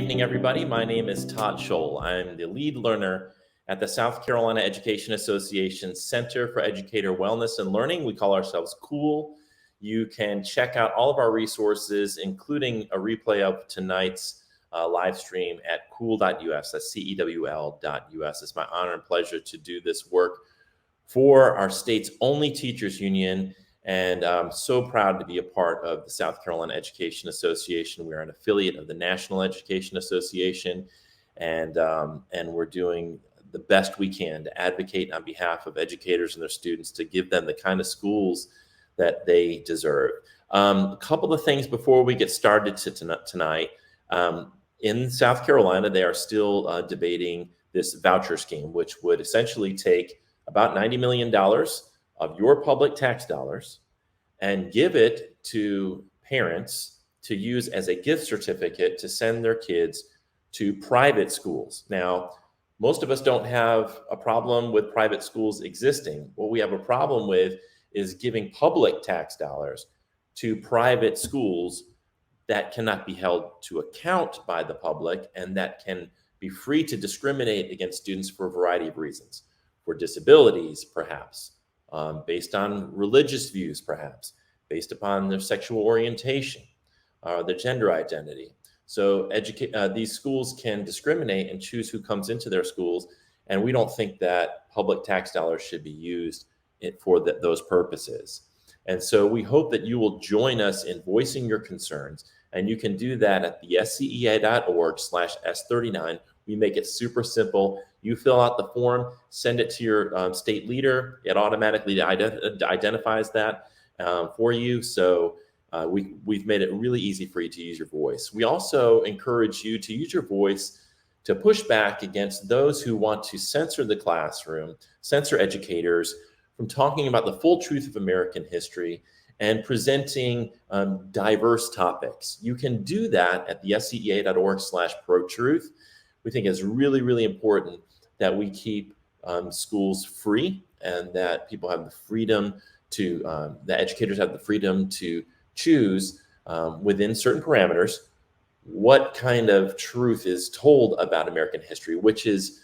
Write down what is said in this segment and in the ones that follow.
evening, everybody. My name is Todd Scholl. I'm the lead learner at the South Carolina Education Association Center for Educator Wellness and Learning. We call ourselves COOL. You can check out all of our resources, including a replay of tonight's live stream at cool.us. That's CEWL.us. It's my honor and pleasure to do this work for our state's only teachers union. And I'm so proud to be a part of the South Carolina Education Association. We're an affiliate of the National Education Association, and we're doing the best we can to advocate on behalf of educators and their students to give them the kind of schools that they deserve. A couple of things before we get started tonight. In South Carolina, they are still debating this voucher scheme, which would essentially take about $90 million of your public tax dollars and give it to parents to use as a gift certificate to send their kids to private schools. Now, most of us don't have a problem with private schools existing. What we have a problem with is giving public tax dollars to private schools that cannot be held to account by the public and that can be free to discriminate against students for a variety of reasons. For disabilities, perhaps, based on religious views, perhaps, based upon their sexual orientation, their gender identity. So these schools can discriminate and choose who comes into their schools, and we don't think that public tax dollars should be used for those purposes. And so we hope that you will join us in voicing your concerns, and you can do that at the SCEA.org/S39. We make it super simple. You fill out the form, send it to your state leader. It automatically identifies that for you. So we've made it really easy for you to use your voice. We also encourage you to use your voice to push back against those who want to censor the classroom, censor educators from talking about the full truth of American history and presenting diverse topics. You can do that at the SCEA.org/pro-truth. We think it's really, really important that we keep schools free and that people have the freedom to, that educators have the freedom to choose within certain parameters what kind of truth is told about American history, which is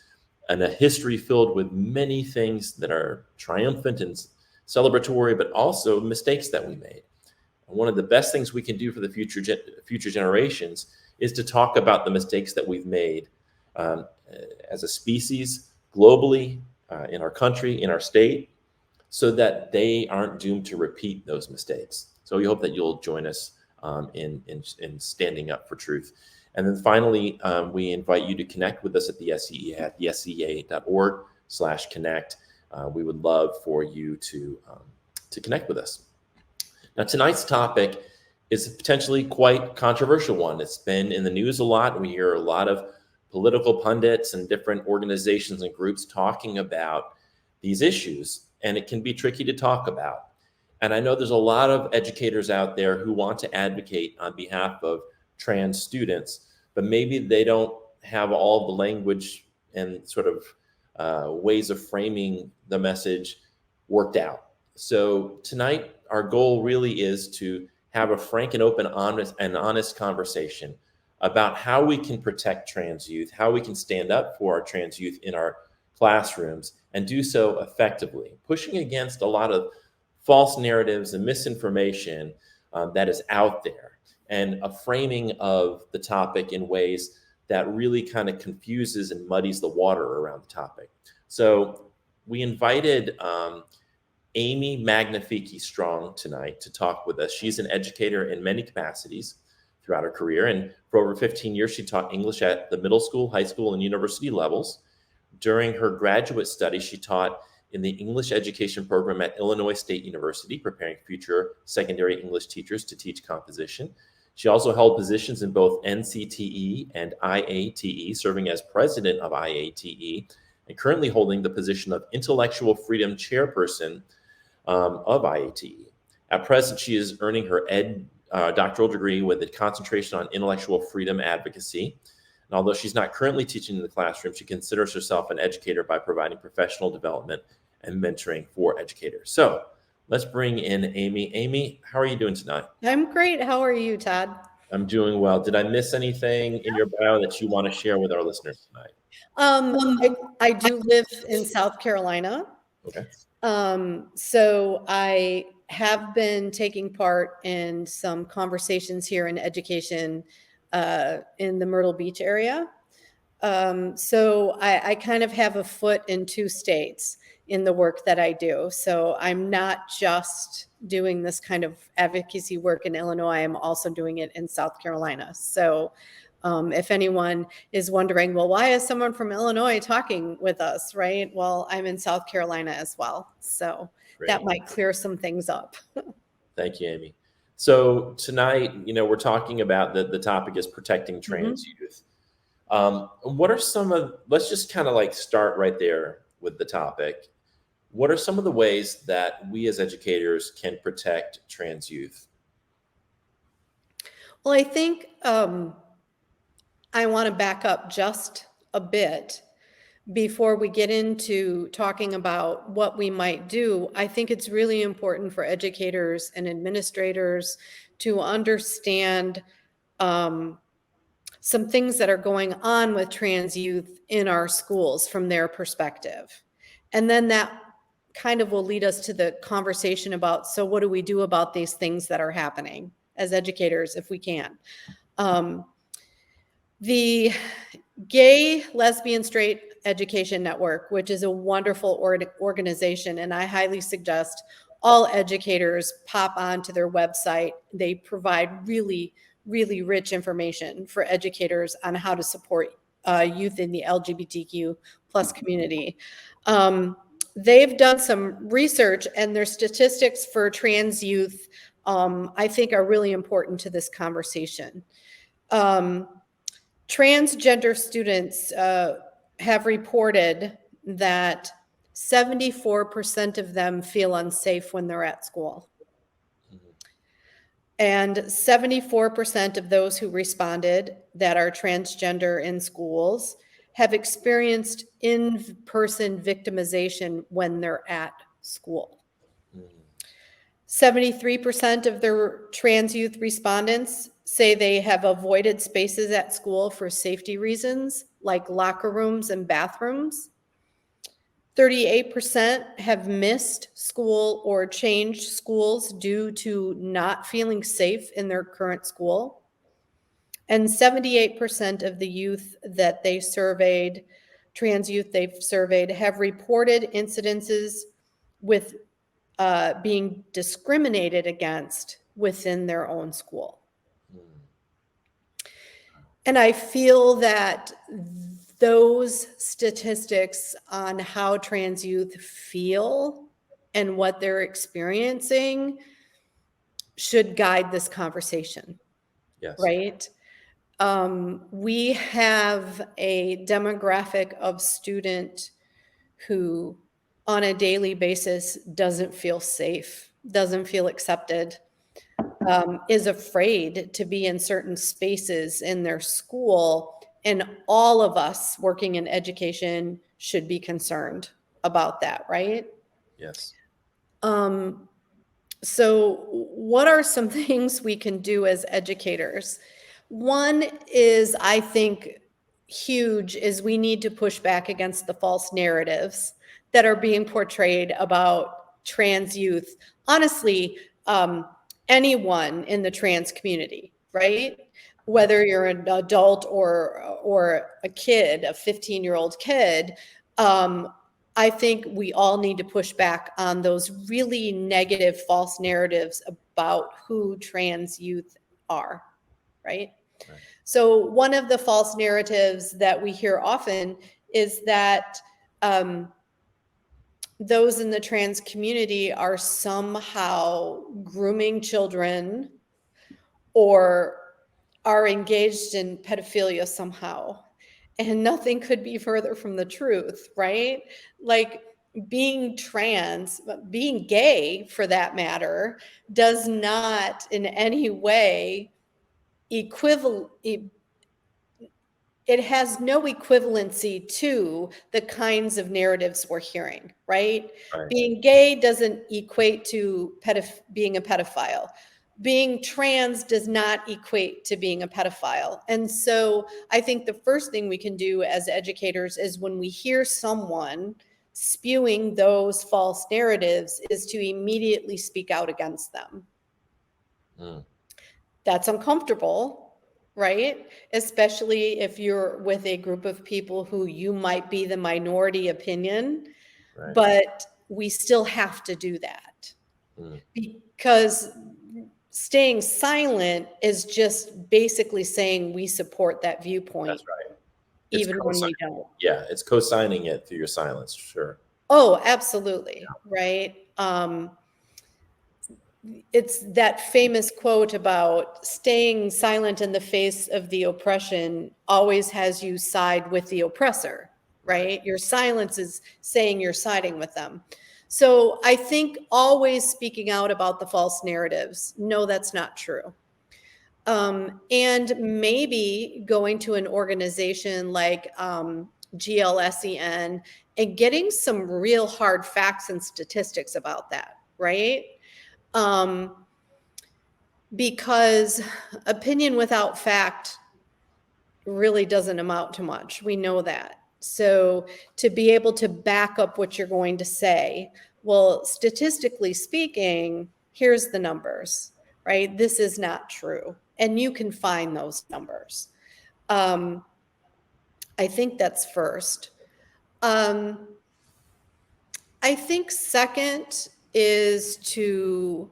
a history filled with many things that are triumphant and celebratory, but also mistakes that we made. And one of the best things we can do for the future generations is to talk about the mistakes that we've made as a species, globally, in our country, in our state, so that they aren't doomed to repeat those mistakes. So we hope that you'll join us in standing up for truth. And then finally, we invite you to connect with us at the SCEA at the SCEA.org/connect. We would love for you to connect with us. Now, tonight's topic is a potentially quite controversial one. It's been in the news a lot. We hear a lot of political pundits and different organizations and groups talking about these issues, and it can be tricky to talk about. And I know there's a lot of educators out there who want to advocate on behalf of trans students, but maybe they don't have all the language and sort of ways of framing the message worked out. So tonight, our goal really is to have a frank and open, honest conversation about how we can protect trans youth, how we can stand up for our trans youth in our classrooms and do so effectively, pushing against a lot of false narratives and misinformation that is out there, and a framing of the topic in ways that really kind of confuses and muddies the water around the topic. So we invited Amy Magnafichi Strong tonight to talk with us. She's an educator in many capacities throughout her career, and for over 15 years, she taught English at the middle school, high school, and university levels. During her graduate studies, she taught in the English education program at Illinois State University, preparing future secondary English teachers to teach composition. She also held positions in both NCTE and IATE, serving as president of IATE, and currently holding the position of Intellectual Freedom Chairperson of IATE. At present, she is earning her Ed.D. Doctoral degree with a concentration on intellectual freedom advocacy. And although she's not currently teaching in the classroom, she considers herself an educator by providing professional development and mentoring for educators. So let's bring in Amy. Amy, how are you doing tonight? I'm great. How are you, Todd? I'm doing well. Did I miss anything in your bio that you want to share with our listeners tonight? I do live in South Carolina. Okay. So I have been taking part in some conversations here in education in the Myrtle Beach area. So I kind of have a foot in two states in the work that I do. So I'm not just doing this kind of advocacy work in Illinois, I'm also doing it in South Carolina. So if anyone is wondering, well, why is someone from Illinois talking with us, right? Well, I'm in South Carolina as well. So that might clear some things up. Thank you, Amy. So tonight, we're talking about the topic is protecting trans youth. What are let's just kind of like start right there with the topic. What are some of the ways that we as educators can protect trans youth? Well, I think I want to back up just a bit before we get into talking about what we might do. I think it's really important for educators and administrators to understand some things that are going on with trans youth in our schools from their perspective. And then that kind of will lead us to the conversation about, so what do we do about these things that are happening as educators if we can? The Gay, Lesbian, Straight Education Network, which is a wonderful organization, and I highly suggest all educators pop onto their website. They provide really, really rich information for educators on how to support youth in the LGBTQ plus community. They've done some research, and their statistics for trans youth, I think, are really important to this conversation. Transgender students have reported that 74% of them feel unsafe when they're at school. And 74% of those who responded that are transgender in schools have experienced in-person victimization when they're at school. 73% of their trans youth respondents say they have avoided spaces at school for safety reasons, like locker rooms and bathrooms. 38% have missed school or changed schools due to not feeling safe in their current school. And 78% of the youth that they surveyed, trans youth they've surveyed, have reported incidences with being discriminated against within their own school. And I feel that those statistics on how trans youth feel and what they're experiencing should guide this conversation. Yes. Right? We have a demographic of student who on a daily basis doesn't feel safe, doesn't feel accepted, is afraid to be in certain spaces in their school. And all of us working in education should be concerned about that, right? Yes. So what are some things we can do as educators? One is, I think, huge, is we need to push back against the false narratives that are being portrayed about trans youth. Honestly, anyone in the trans community, right? Whether you're an adult or a kid, a 15-year-old kid, I think we all need to push back on those really negative false narratives about who trans youth are, right? So one of the false narratives that we hear often is that those in the trans community are somehow grooming children or are engaged in pedophilia somehow. And nothing could be further from the truth, right? Like, being trans, being gay for that matter, does not in any way it has no equivalency to the kinds of narratives we're hearing, right? Being gay doesn't equate to being a pedophile. being trans does not equate to being a pedophile. And so I think the first thing we can do as educators is when we hear someone spewing those false narratives is to immediately speak out against them. That's uncomfortable, right? Especially if you're with a group of people who you might be the minority opinion, Right. but we still have to do that. Because staying silent is just basically saying we support that viewpoint. That's right. Even when we don't. Yeah, it's co-signing it through your silence, sure. Oh, absolutely. Yeah. Right. It's that famous quote about staying silent in the face of the oppression always has you side with the oppressor, right? Your silence is saying you're siding with them. So I think always speaking out about the false narratives. No, that's not true. And maybe going to an organization like GLSEN and getting some real hard facts and statistics about that, right? Because opinion without fact really doesn't amount to much. We know that. So to be able to back up what you're going to say, well, statistically speaking, here's the numbers, right? This is not true. And you can find those numbers. I think that's first. I think second is to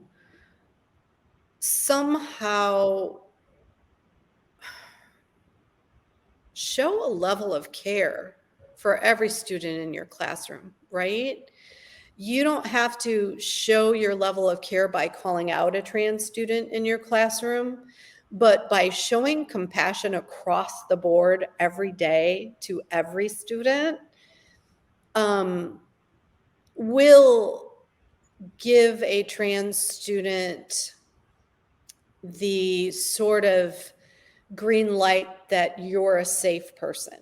somehow show a level of care for every student in your classroom, right? You don't have to show your level of care by calling out a trans student in your classroom, but by showing compassion across the board every day to every student, will give a trans student the sort of green light that you're a safe person,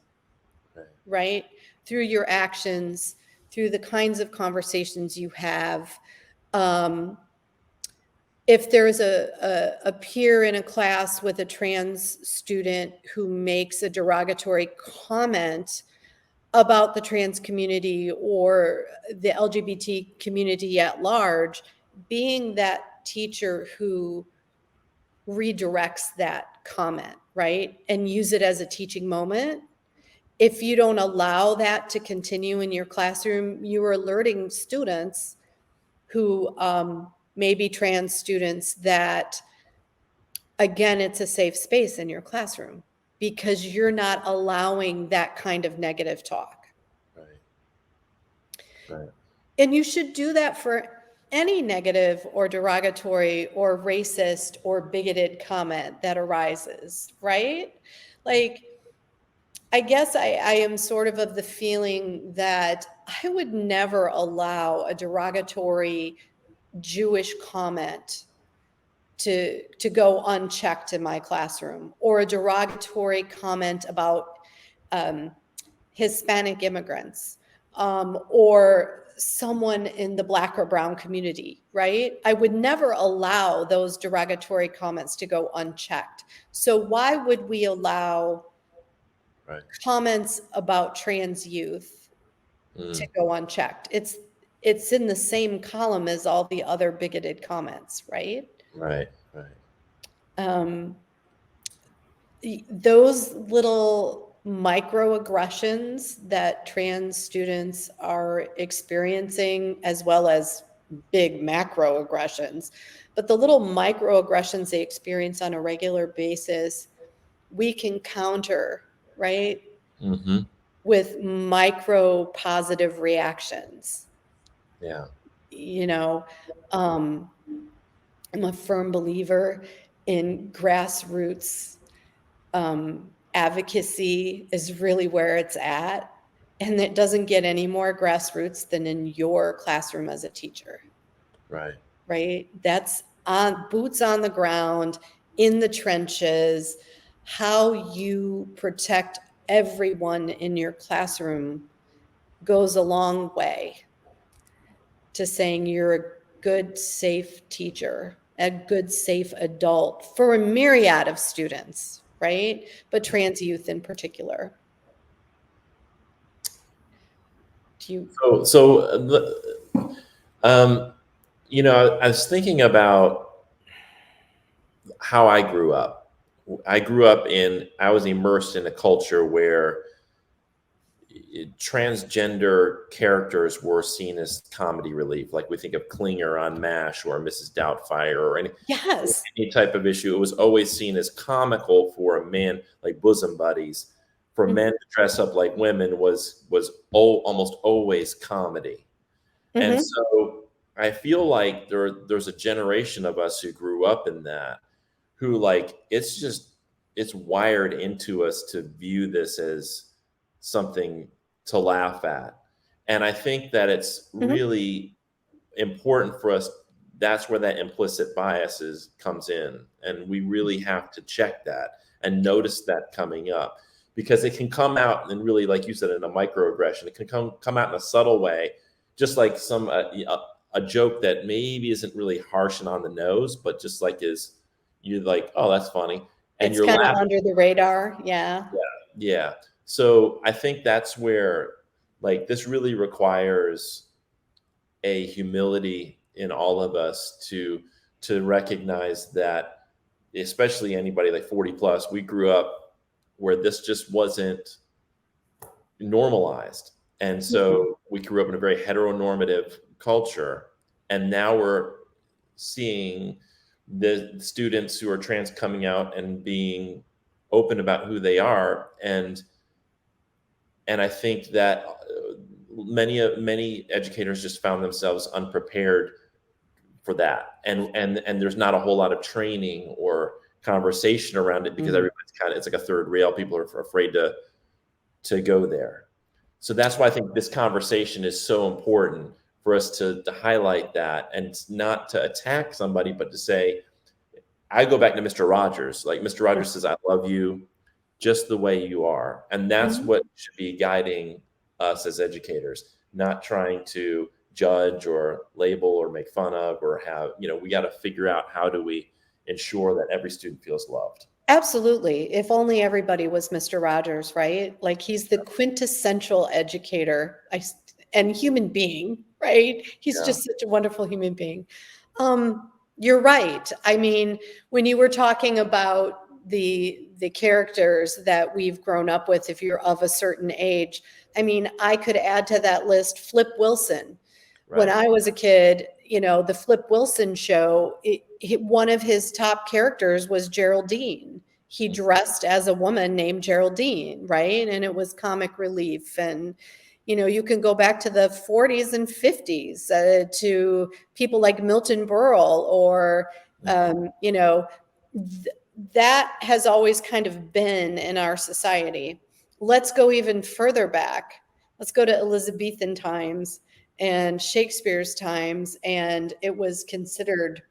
right? Through your actions, through the kinds of conversations you have. If there's a peer in a class with a trans student who makes a derogatory comment about the trans community or the LGBT community at large, being that teacher who redirects that comment, right? And use it as a teaching moment. If you don't allow that to continue in your classroom, you are alerting students who may be trans students that, again, it's a safe space in your classroom because you're not allowing that kind of negative talk. Right. And you should do that for any negative or derogatory or racist or bigoted comment that arises, right? Like, I guess I am sort of the feeling that I would never allow a derogatory Jewish comment to go unchecked in my classroom, or a derogatory comment about Hispanic immigrants, or someone in the Black or brown community, right? I would never allow those derogatory comments to go unchecked. So why would we allow comments about trans youth to go unchecked? It's in the same column as all the other bigoted comments, right? Right. Those little microaggressions that trans students are experiencing, as well as big macroaggressions, but the little microaggressions they experience on a regular basis, we can counter, right? With micro positive reactions. Yeah. I'm a firm believer in grassroots advocacy is really where it's at. And it doesn't get any more grassroots than in your classroom as a teacher. Right? That's on boots on the ground, in the trenches, how you protect everyone in your classroom goes a long way to saying you're a good, safe teacher a good, safe adult for a myriad of students, right? But trans youth in particular. Do you? You know, I was thinking about how I grew up. I was immersed in a culture where transgender characters were seen as comedy relief. Like we think of Klinger on MASH or Mrs. Doubtfire or Yes. any type of issue. It was always seen as comical for a man, like bosom buddies. For men to dress up like women was almost always comedy. And so I feel like there's a generation of us who grew up in that, who like it's wired into us to view this as something to laugh at. And I think that it's really important for us. That's where that implicit biases comes in. And we really have to check that and notice that coming up, because it can come out and really, like you said, in a microaggression. It can come out in a subtle way, just like a joke that maybe isn't really harsh and on the nose, but just like you're like, oh, that's funny. And It's you're kind of laughing. under the radar. Yeah. Yeah. So I think that's where, like, this really requires a humility in all of us to recognize that, especially anybody like 40 plus, we grew up where this just wasn't normalized. And so we grew up in a very heteronormative culture. And now we're seeing the students who are trans coming out and being open about who they are. And I think that many educators just found themselves unprepared for that. And there's not a whole lot of training or conversation around it, because everybody's it's like a third rail. People are afraid to go there. So that's why I think this conversation is so important for us to highlight that, and not to attack somebody, but to say, I go back to Mr. Rogers. Like Mr. Rogers says, I love you just the way you are. And that's what should be guiding us as educators, not trying to judge or label or make fun of or have, we got to figure out how do we ensure that every student feels loved. Absolutely. If only everybody was Mr. Rogers, right? Like he's the quintessential educator and human being, right? He's just such a wonderful human being. You're right. I mean, when you were talking about the characters that we've grown up with, if you're of a certain age, I mean, I could add to that list Flip Wilson. Right. When I was a kid, the Flip Wilson show, one of his top characters was Geraldine. He dressed as a woman named Geraldine, right? And it was comic relief. And, you can go back to the 40s and 50s to people like Milton Berle or, that has always kind of been in our society. Let's go even further back. Let's go to Elizabethan times and Shakespeare's times, and it was considered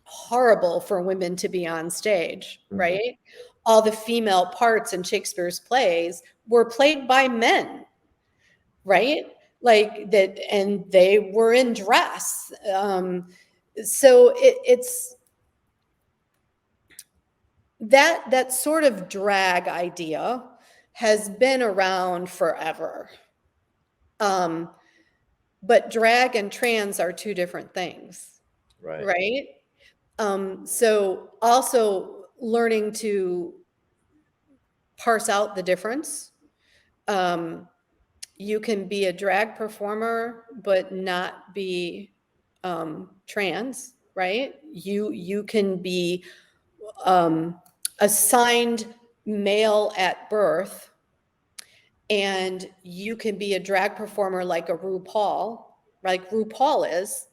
horrible for women to be on stage, right? All the female parts in Shakespeare's plays were played by men, right? Like that, and they were in dress. So it's that sort of drag idea has been around forever. But drag and trans are two different things, right? So also learning to parse out the difference. You can be a drag performer, but not be trans, right? You can be assigned male at birth, and you can be a drag performer like a RuPaul, like RuPaul is,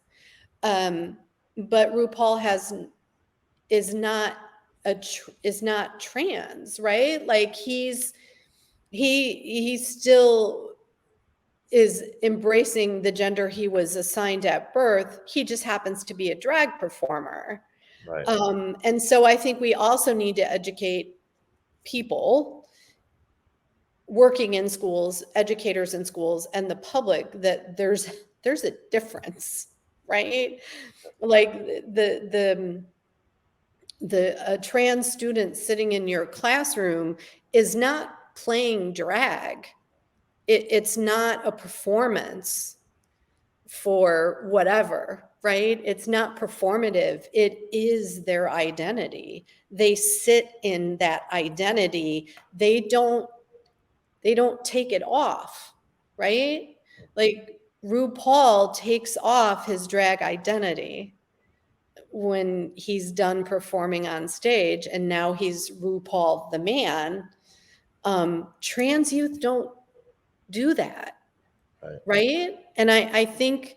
but RuPaul is not trans, right? Like he still is embracing the gender he was assigned at birth. He just happens to be a drag performer. Right. And so I think we also need to educate people working in schools, educators in schools, and the public that there's a difference, right? Like a trans student sitting in your classroom is not playing drag. It's not a performance for whatever, right? It's not performative. It is their identity. They sit in that identity. They don't take it off, right? Like RuPaul takes off his drag identity when he's done performing on stage, and now he's RuPaul the man. Trans youth don't do that, right? And I think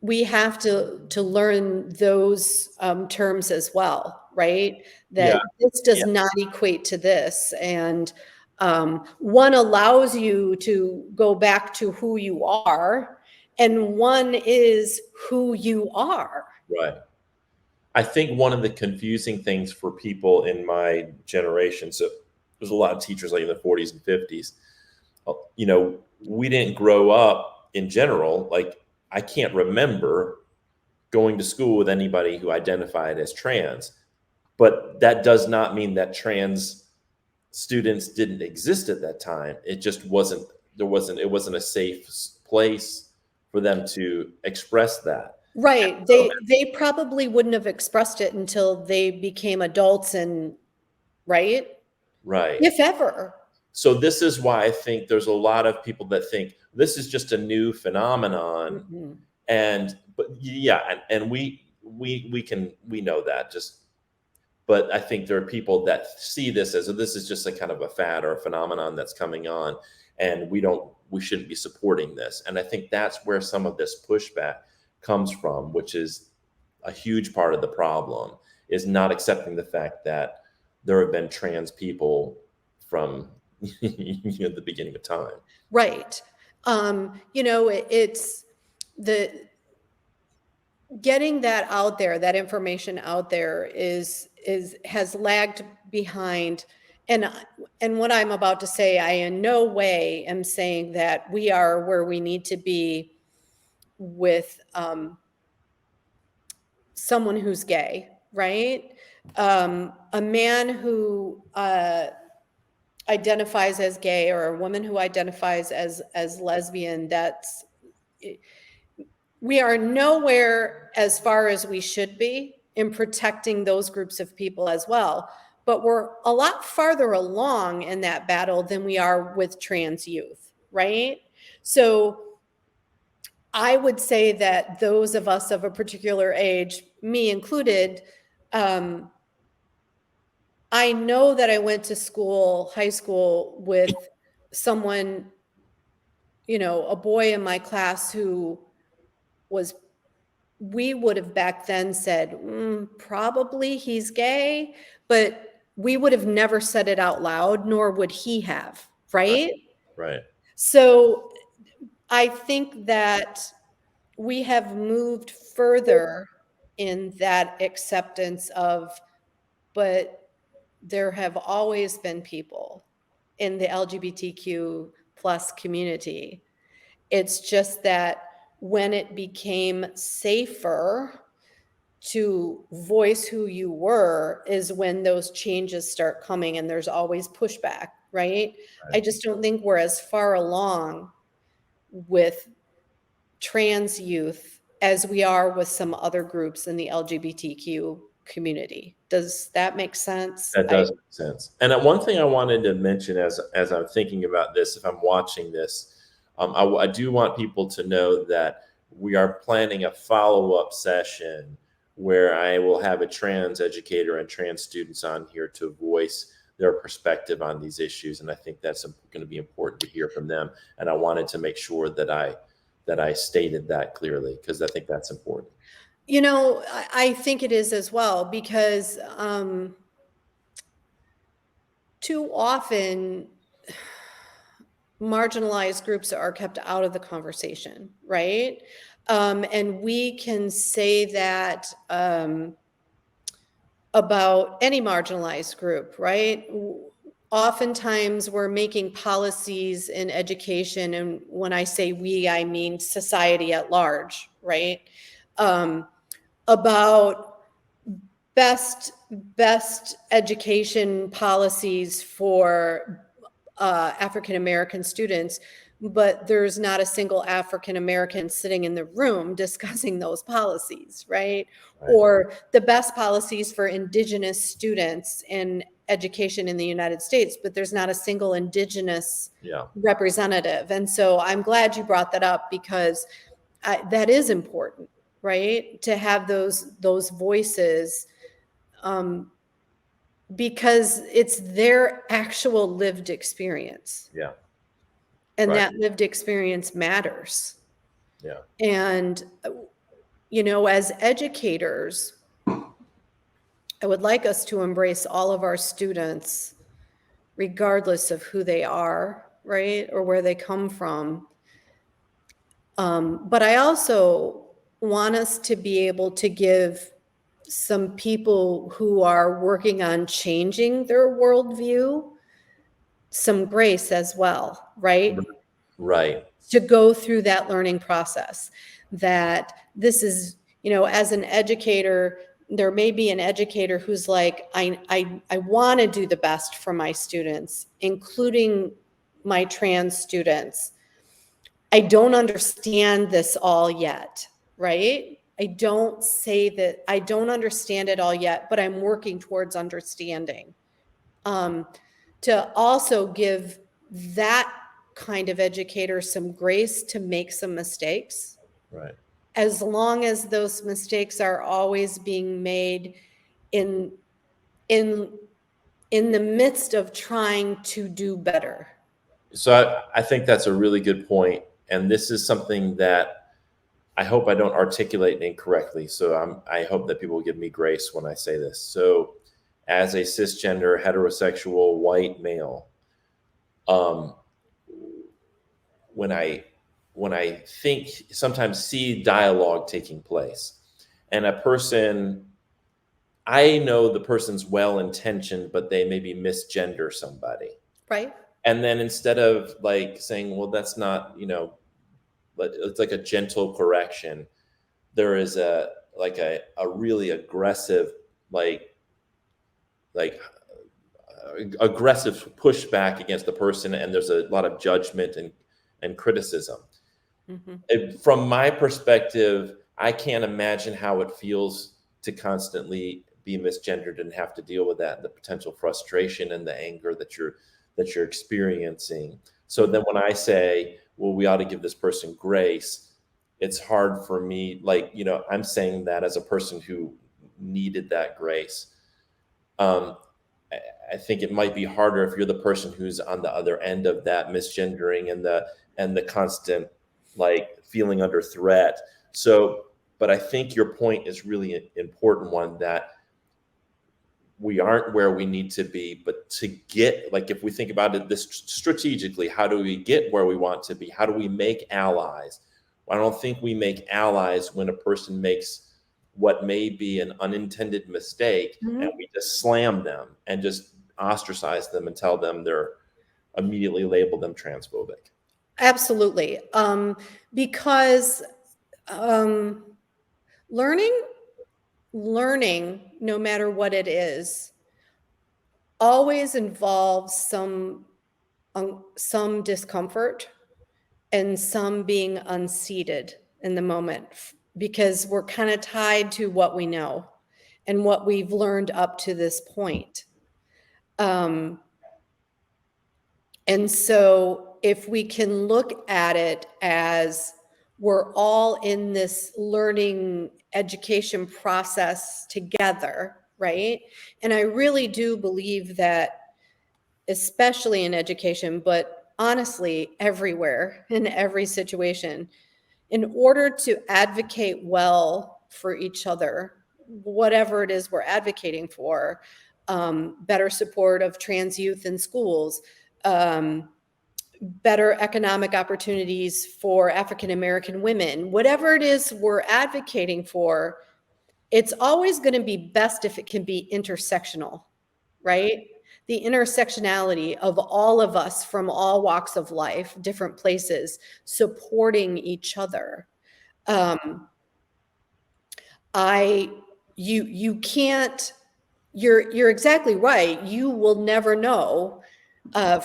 we have to learn those terms as well, right? That this does not equate to this, and one allows you to go back to who you are, and one is who you are. Right. I think one of the confusing things for people in my generation, so there's a lot of teachers like in the 40s and 50s, you know, we didn't grow up in general. Like, I can't remember going to school with anybody who identified as trans, but that does not mean that trans students didn't exist at that time. It just it wasn't a safe place for them to express that. Right. They probably wouldn't have expressed it until they became adults, and right? Right. If ever. So this is why I think there's a lot of people that think this is just a new phenomenon. Mhm. And we know that, just, but I think there are people that see this as this is just a kind of a fad or a phenomenon that's coming on, and we shouldn't be supporting this. And I think that's where some of this pushback comes from, which is a huge part of the problem, is not accepting the fact that there have been trans people from the beginning of time. Right. It's the getting that out there, that information out there has lagged behind. And what I'm about to say, I in no way am saying that we are where we need to be with someone who's gay, right? A man who identifies as gay, or a woman who identifies as lesbian, we are nowhere as far as we should be in protecting those groups of people as well. But we're a lot farther along in that battle than we are with trans youth, right? So I would say that those of us of a particular age, me included, I know that I went to school, high school, with someone, a boy in my class who we would have back then said, probably he's gay, but we would have never said it out loud, nor would he have, right? Right. So I think that we have moved further in that acceptance but there have always been people in the LGBTQ plus community. It's just that when it became safer to voice who you were is when those changes start coming, and there's always pushback, right? I just don't think we're as far along with trans youth as we are with some other groups in the LGBTQ community. Does that make sense? That does make sense. And one thing I wanted to mention as I'm thinking about this, if I'm watching this, I do want people to know that we are planning a follow-up session where I will have a trans educator and trans students on here to voice their perspective on these issues. And I think that's going to be important to hear from them. And I wanted to make sure that I stated that clearly, because I think that's important. I think it is as well, because too often marginalized groups are kept out of the conversation, right? And we can say that about any marginalized group, right? Oftentimes we're making policies in education, and when I say we, I mean society at large, right? about best education policies for African American students, but there's not a single African American sitting in the room discussing those policies, right? Or the best policies for Indigenous students in education in the United States, but there's not a single Indigenous representative. And so I'm glad you brought that up, because that is important, right? To have those voices, because it's their actual lived experience. Yeah. And that lived experience matters. Yeah. And, as educators, I would like us to embrace all of our students, regardless of who they are, right? Or where they come from. But I also want us to be able to give some people who are working on changing their worldview some grace as well, right? Right. To go through that learning process. That this is, as an educator, there may be an educator who's like, I want to do the best for my students, including my trans students. I don't understand this all yet, right? I don't say that I don't understand it all yet, but I'm working towards understanding. To also give that kind of educator some grace to make some mistakes. Right. As long as those mistakes are always being made in the midst of trying to do better. So I think that's a really good point. And this is something that I hope I don't articulate incorrectly. So I hope that people will give me grace when I say this. So as a cisgender, heterosexual, white male, when I think, sometimes see dialogue taking place, and a person, I know the person's well-intentioned, but they maybe misgender somebody. Right. And then instead of like saying, well, that's not, but it's like a gentle correction, there is a really aggressive, aggressive pushback against the person, and there's a lot of judgment and criticism. Mm-hmm. From my perspective, I can't imagine how it feels to constantly be misgendered and have to deal with that, the potential frustration and the anger that you're experiencing. So then when I say, well, we ought to give this person grace, it's hard for me, I'm saying that as a person who needed that grace. I think it might be harder if you're the person who's on the other end of that misgendering and the constant feeling under threat. So, but I think your point is really an important one, that we aren't where we need to be, but to get, if we think about it this strategically, how do we get where we want to be? How do we make allies? I don't think we make allies when a person makes what may be an unintended mistake, and we just slam them and just ostracize them and tell them immediately label them transphobic. Absolutely. Because learning, no matter what it is, always involves some discomfort and some being unseated in the moment, because we're kind of tied to what we know and what we've learned up to this point. And so if we can look at it as we're all in this learning education process together, right? And I really do believe that, especially in education, but honestly, everywhere, in every situation, in order to advocate well for each other, whatever it is we're advocating for, better support of trans youth in schools, better economic opportunities for African American women, whatever it is we're advocating for, it's always going to be best if it can be intersectional, right? The intersectionality of all of us from all walks of life, different places, supporting each other. you can't, you're exactly right. You will never know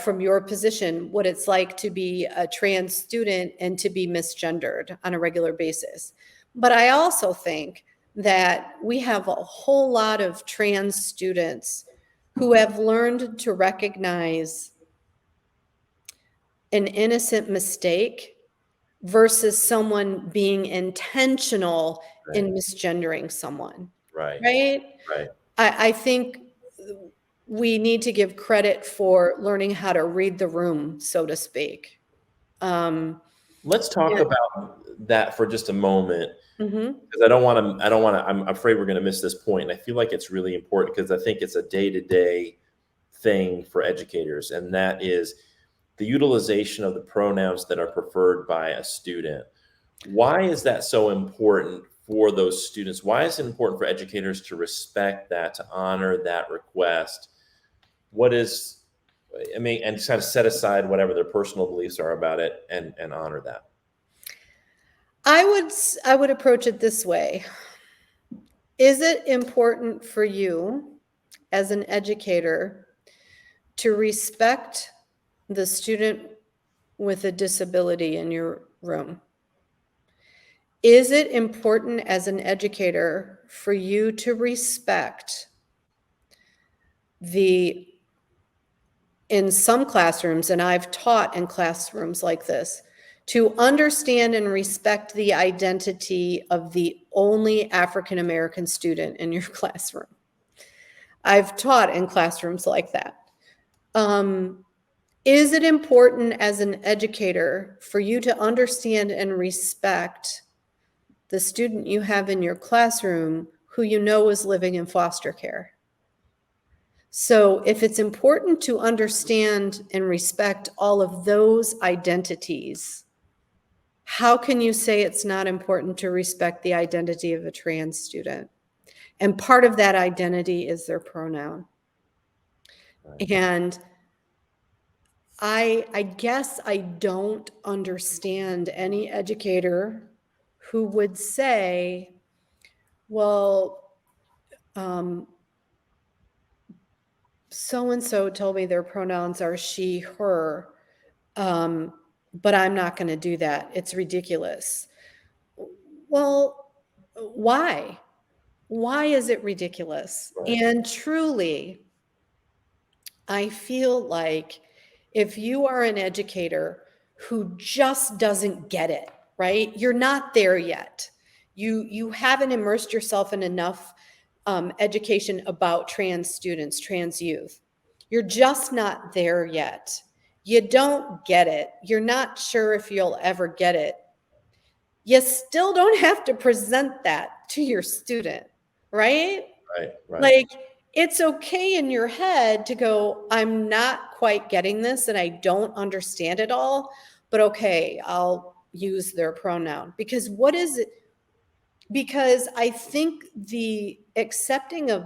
from your position what it's like to be a trans student and to be misgendered on a regular basis. But I also think that we have a whole lot of trans students who have learned to recognize an innocent mistake versus someone being intentional in misgendering someone. Right. Right? Right. I think we need to give credit for learning how to read the room, so to speak. Let's talk Yeah. about that for just a moment, Mhm. because I don't want to, I'm afraid we're going to miss this point. And I feel like it's really important because I think it's a day-to-day thing for educators, and that is the utilization of the pronouns that are preferred by a student. Why is that so important for those students? Why is it important for educators to respect that, to honor that request? What is, I mean, and kind of set aside whatever their personal beliefs are about it and honor that? I would approach it this way. Is it important for you as an educator to respect the student with a disability in your room? Is it important as an educator for you to respect in some classrooms, and I've taught in classrooms like this, to understand and respect the identity of the only African American student in your classroom? I've taught in classrooms like that. Is it important as an educator for you to understand and respect the student you have in your classroom who you know is living in foster care? So if it's important to understand and respect all of those identities, how can you say it's not important to respect the identity of a trans student? And part of that identity is their pronoun. Right. And I guess I don't understand any educator who would say, well, so-and-so told me their pronouns are she, her, but I'm not going to do that. It's ridiculous. Well, why? Why is it ridiculous? Right. And truly, I feel like if you are an educator who just doesn't get it, right? You're not there yet. You haven't immersed yourself in enough education about trans students, trans youth. You're just not there yet. You don't get it. You're not sure if you'll ever get it. You still don't have to present that to your student, right? Right. Right. Like, it's okay in your head to go, I'm not quite getting this and I don't understand it all, but okay, I'll use their pronoun. Because what is it? Because I think the accepting of,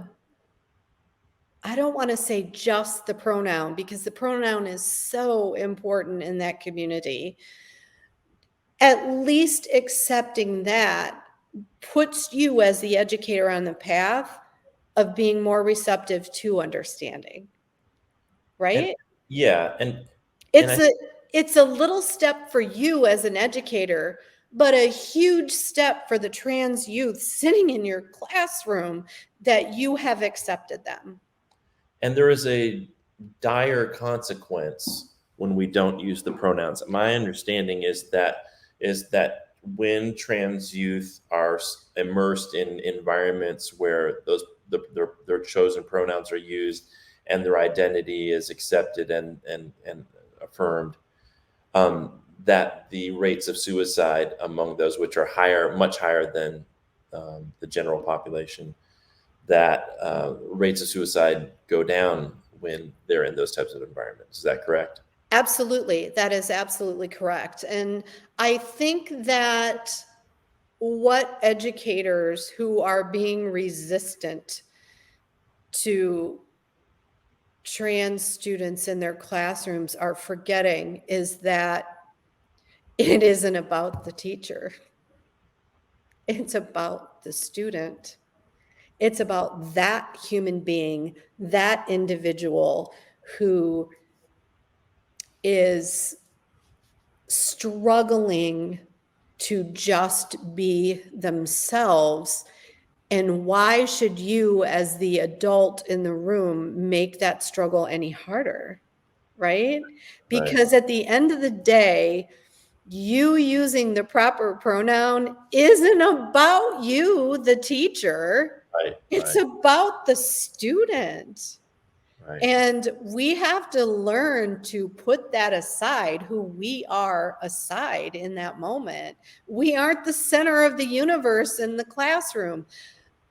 I don't want to say just the pronoun, because the pronoun is so important in that community. At least accepting that puts you as the educator on the path of being more receptive to understanding, And right? yeah, and It's I, a little step for you as an educator, but a huge step for the trans youth sitting in your classroom that you have accepted them. and there is a dire consequence when we don't use the pronouns. My understanding is that when trans youth are immersed in environments where their chosen pronouns are used and their identity is accepted and affirmed, that the rates of suicide among those, which are higher, much higher than the general population, that rates of suicide go down when they're in those types of environments. Is that correct? Absolutely. That is absolutely correct. And I think that what educators who are being resistant to trans students in their classrooms are forgetting is that it isn't about the teacher. It's about the student. It's about that human being, that individual who is struggling to just be themselves. And why should you, as the adult in the room, make that struggle any harder? Right? Because at the end of the day, you using the proper pronoun isn't about you, the teacher. Right. It's about the student. Right. And we have to learn to put that aside, who we are aside in that moment. We aren't the center of the universe in the classroom.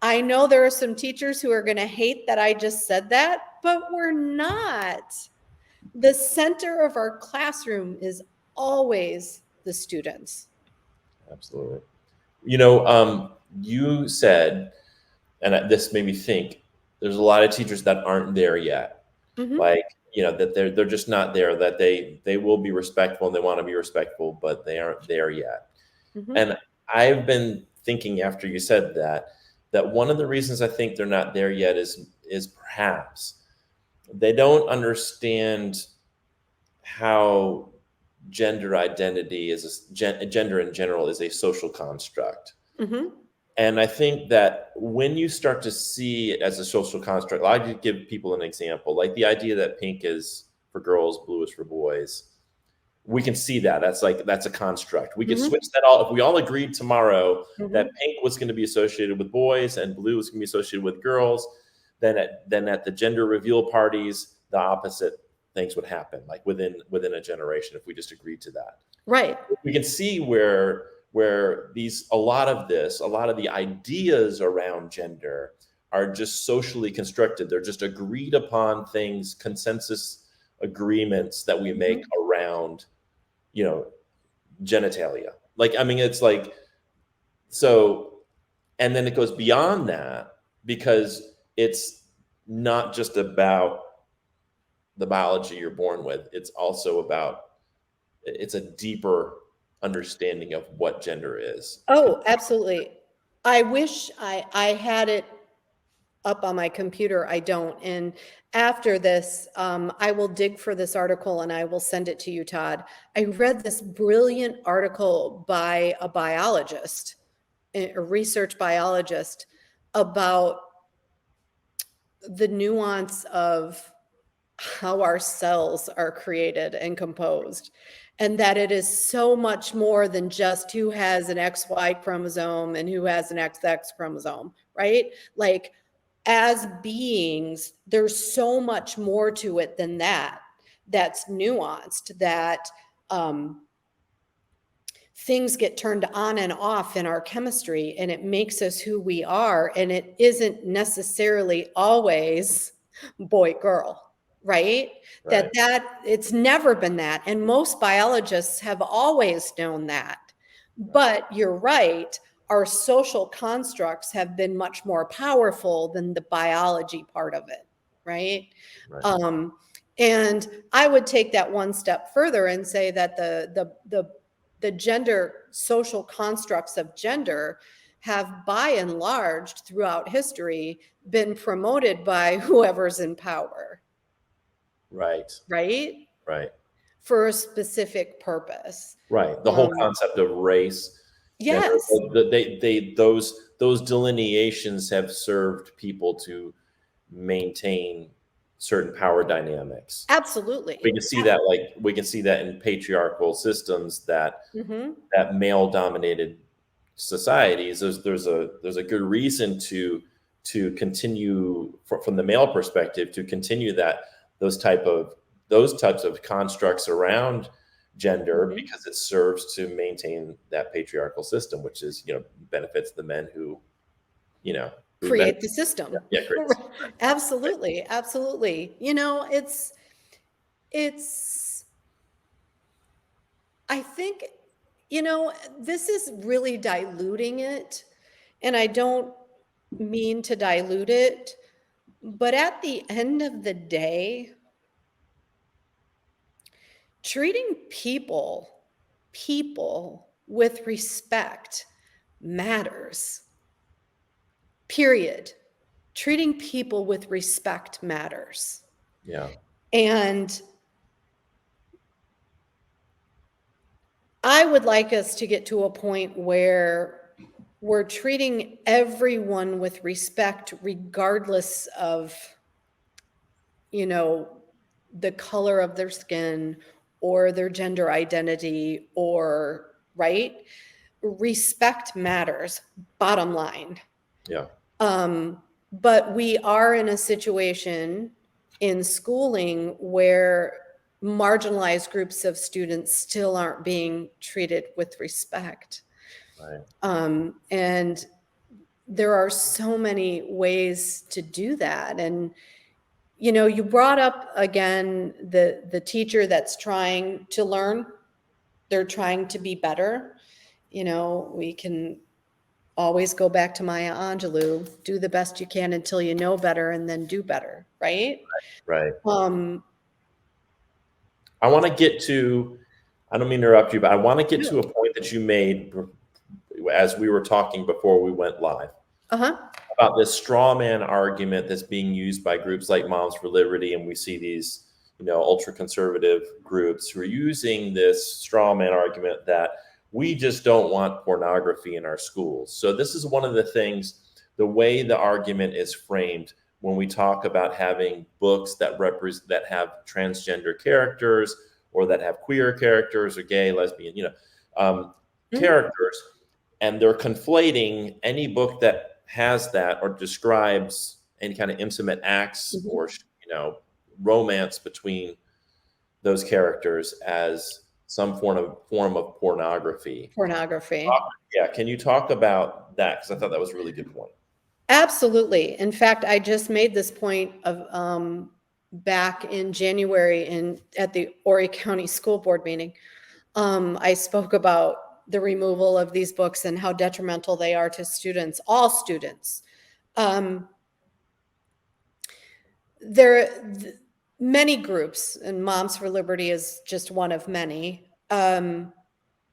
I know there are some teachers who are going to hate that I just said that, but we're not. The center of our classroom is always the students. Absolutely. You said, and this made me think, there's a lot of teachers that aren't there yet. Mhm. Like, that they're just not there, that they will be respectful and they want to be respectful, but they aren't there yet. Mhm. And I've been thinking after you said that one of the reasons I think they're not there yet is perhaps they don't understand how gender identity gender in general is a social construct. Mhm. And I think that when you start to see it as a social construct, I could give people an example, like the idea that pink is for girls, blue is for boys. We can see that. That's a construct. We could Mhm. switch that all. If we all agreed tomorrow that Mhm. pink was going to be associated with boys and blue was going to be associated with girls, then at the gender reveal parties, the opposite things would happen, like within a generation, if we just agreed to that. Right. We can see where a lot of the ideas around gender are just socially constructed. They're just agreed upon things, consensus agreements that we make Mhm. around, genitalia. Like, I mean, it's like, so, and then it goes beyond that because it's not just about the biology you're born with. It's also it's a deeper understanding of what gender is. Oh, absolutely. I wish I had it up on my computer. I don't. And after this, I will dig for this article and I will send it to you, Todd. I read this brilliant article by a biologist, a research biologist, about the nuance of how our cells are created and composed, and that it is so much more than just who has an XY chromosome and who has an XX chromosome, right? Like, as beings, there's so much more to it than that, that's nuanced, that things get turned on and off in our chemistry and it makes us who we are. And it isn't necessarily always boy girl, right? Right. That it's never been that. And most biologists have always known that. But you're right, our social constructs have been much more powerful than the biology part of it, right? Right. And I would take that one step further and say that the gender social constructs of gender have by and large throughout history been promoted by whoever's in power, Right. right? Right. For a specific purpose. Right. The whole concept of race, gender, Yes, those delineations have served people to maintain certain power dynamics. absolutely. We can see that in patriarchal systems, Mhm. that male dominated societies. There's a good reason to continue from the male perspective, to continue those type of those types of constructs around gender, Mhm. because it serves to maintain that patriarchal system, which is, benefits the men you know who Create benefit. the system. Yeah, great. Absolutely, absolutely. It's I think, this is really diluting it, and I don't mean to dilute it, but at the end of the day, treating people with respect matters. period. Treating people with respect matters. Yeah. And I would like us to get to a point where we're treating everyone with respect, regardless of, the color of their skin or their gender identity, or, right? Respect matters, bottom line. Yeah. But we are in a situation in schooling where marginalized groups of students still aren't being treated with respect. Right. And there are so many ways to do that. And, you brought up again the teacher that's trying to learn, they're trying to be better. We can always go back to Maya Angelou, do the best you can until you know better and then do better, right? Right. Um, I want to get to, I don't mean to interrupt you, but I want to get No. to a point that you made as we were talking before we went live uh-huh. about this straw man argument that's being used by groups like Moms for Liberty. And we see these, ultra conservative groups who are using this straw man argument that we just don't want pornography in our schools. So this is one of the things, the way the argument is framed when we talk about having books that have transgender characters, or that have queer characters, or gay, lesbian, characters, and they're conflating any book that has that or describes any kind of intimate acts or romance between those characters as some form of pornography. Yeah, can you talk about that? Because I thought that was a really good point. Absolutely. In fact, I just made this point of back in January at the Horry County School Board meeting. I spoke about the removal of these books and how detrimental they are to students, all students. Many groups, and Moms for Liberty is just one of many,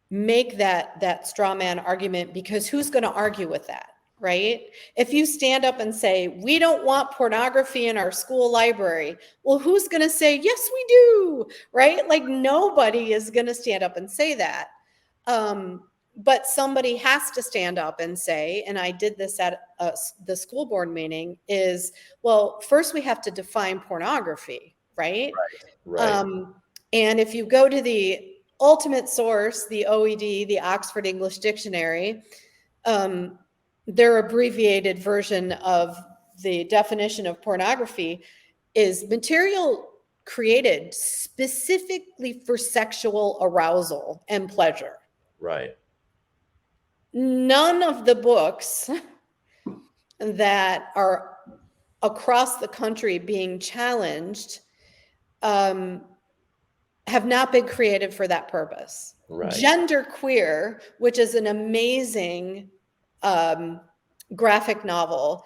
make that straw man argument, because who's going to argue with that, right? If you stand up and say, we don't want pornography in our school library, well, who's going to say, yes, we do, right? Like, nobody is going to stand up and say that. But somebody has to stand up and say, and I did this at the school board meeting, is, well, first we have to define pornography, right? Right. And if you go to the ultimate source, the OED, the Oxford English Dictionary, their abbreviated version of the definition of pornography is material created specifically for sexual arousal and pleasure. Right. None of the books that are across the country being challenged have not been created for that purpose. Right. Gender Queer, which is an amazing graphic novel,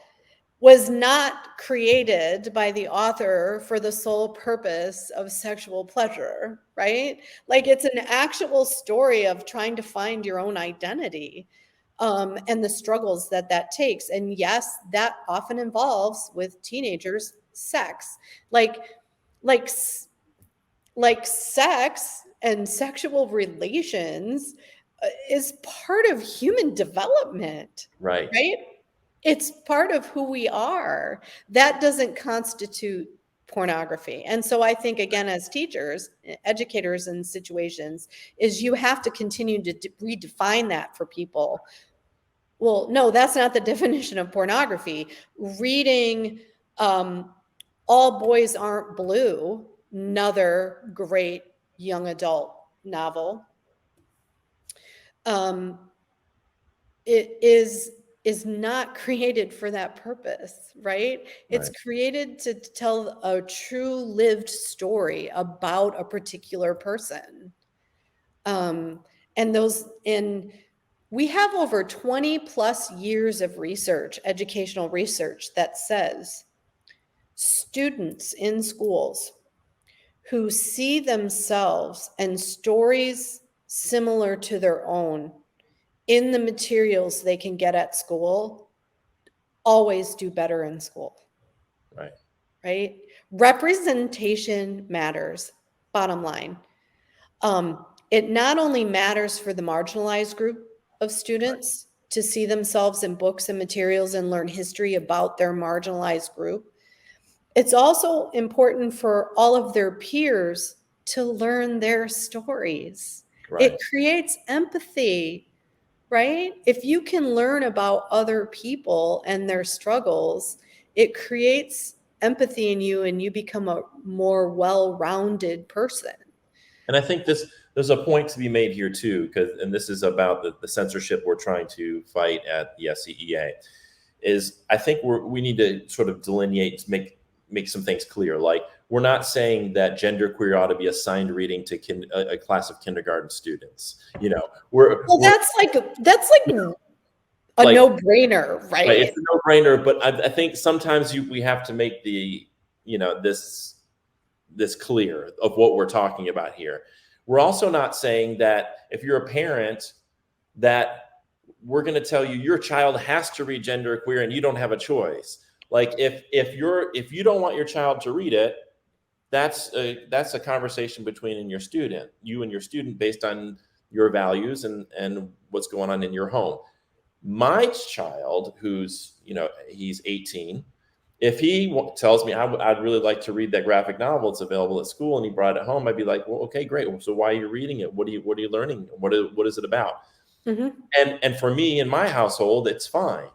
was not created by the author for the sole purpose of sexual pleasure, right? Like, it's an actual story of trying to find your own identity, and the struggles that takes. And yes, that often involves, with teenagers, sex. Like sex and sexual relations is part of human development, Right. It's part of who we are. That doesn't constitute pornography. And so I think, again, as teachers, educators in situations, is you have to continue to redefine that for people. Well, no, that's not the definition of pornography. Reading All Boys Aren't Blue, another great young adult novel, it is not created for that purpose, right? It's created to tell a true lived story about a particular person. And we have over 20 plus years of research, educational research, that says students in schools who see themselves and stories similar to their own in the materials they can get at school always do better in school. Right. Right? Representation matters, bottom line. It not only matters for the marginalized group of students to see themselves in books and materials and learn history about their marginalized group, it's also important for all of their peers to learn their stories. Right. It creates empathy, right? If you can learn about other people and their struggles, it creates empathy in you and you become a more well-rounded person. And I think there's a point to be made here too, and this is about the censorship we're trying to fight at the SCEA, is I think we need to sort of delineate, make some things clear. Like, we're not saying that genderqueer ought to be assigned reading to a class of kindergarten students. That's like a like, no-brainer, right? Right, it's a no-brainer, but I think sometimes we have to make this clear of what we're talking about here. We're also not saying that if you're a parent that we're going to tell you your child has to read genderqueer and you don't have a choice. Like, if you don't want your child to read it, that's a conversation between you and your student based on your values and what's going on in your home. My child, who's he's 18, if he tells me I'd really like to read that graphic novel, it's available at school, and he brought it home, I'd be like, well, okay, great. So why are you reading it? What are you learning? What is it about? Mm-hmm. And for me, in my household, it's fine.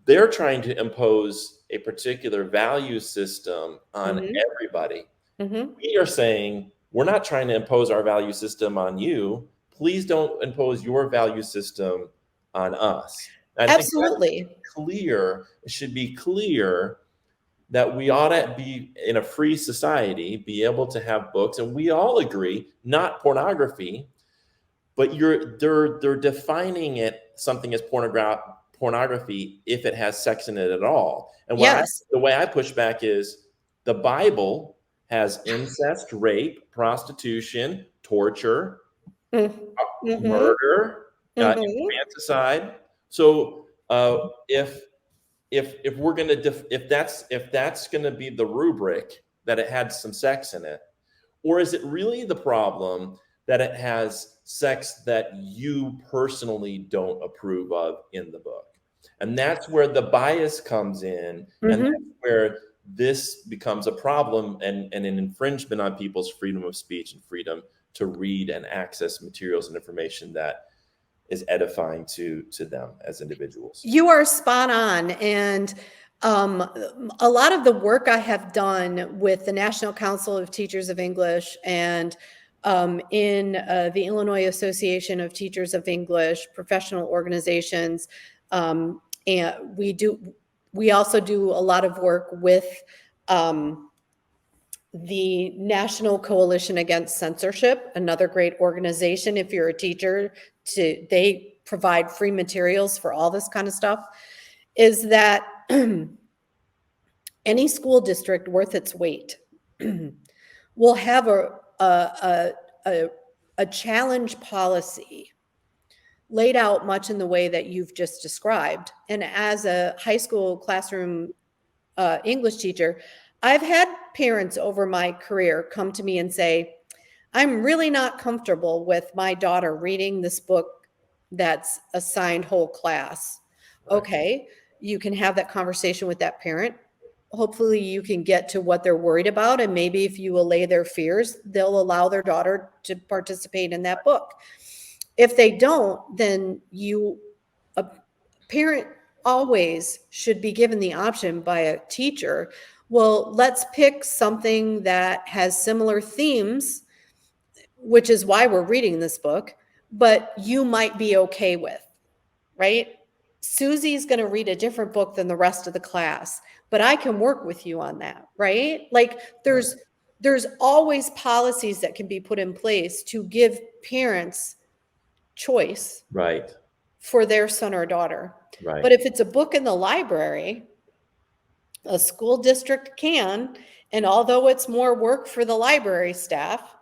They're trying to impose a particular value system on everybody. Mm-hmm. We are saying, we're not trying to impose our value system on you. Please don't impose your value system on us. I Absolutely. It should be clear that we ought to be in a free society, be able to have books, and we all agree, not pornography, but they're defining something as pornography if it has sex in it at all. And the way I push back is the Bible has incest, rape, prostitution, torture, murder, infanticide. So if we're gonna if that's gonna be the rubric, that it had some sex in it, or is it really the problem that it has sex that you personally don't approve of in the book? And that's where the bias comes in, and that's where this becomes a problem and an infringement on people's freedom of speech and freedom to read and access materials and information that is edifying to them as individuals. You are spot on. And a lot of the work I have done with the National Council of Teachers of English and in the Illinois Association of Teachers of English, professional organizations, and we also do a lot of work with the National Coalition Against Censorship, another great organization. If you're a teacher, they provide free materials for all this kind of stuff, is that any school district worth its weight will have a challenge policy laid out much in the way that you've just described. And as a high school classroom English teacher, I've had parents over my career come to me and say, I'm really not comfortable with my daughter reading this book that's assigned whole class. Right. Okay, you can have that conversation with that parent. Hopefully you can get to what they're worried about. And maybe if you allay their fears, they'll allow their daughter to participate in that book. If they don't, then a parent always should be given the option by a teacher. Well, let's pick something that has similar themes, which is why we're reading this book, but you might be okay with, right? Susie's going to read a different book than the rest of the class, but I can work with you on that, right? Like there's always policies that can be put in place to give parents choice, right, for their son or daughter. right. But if it's a book in the library, a school district can, and although it's more work for the library staff,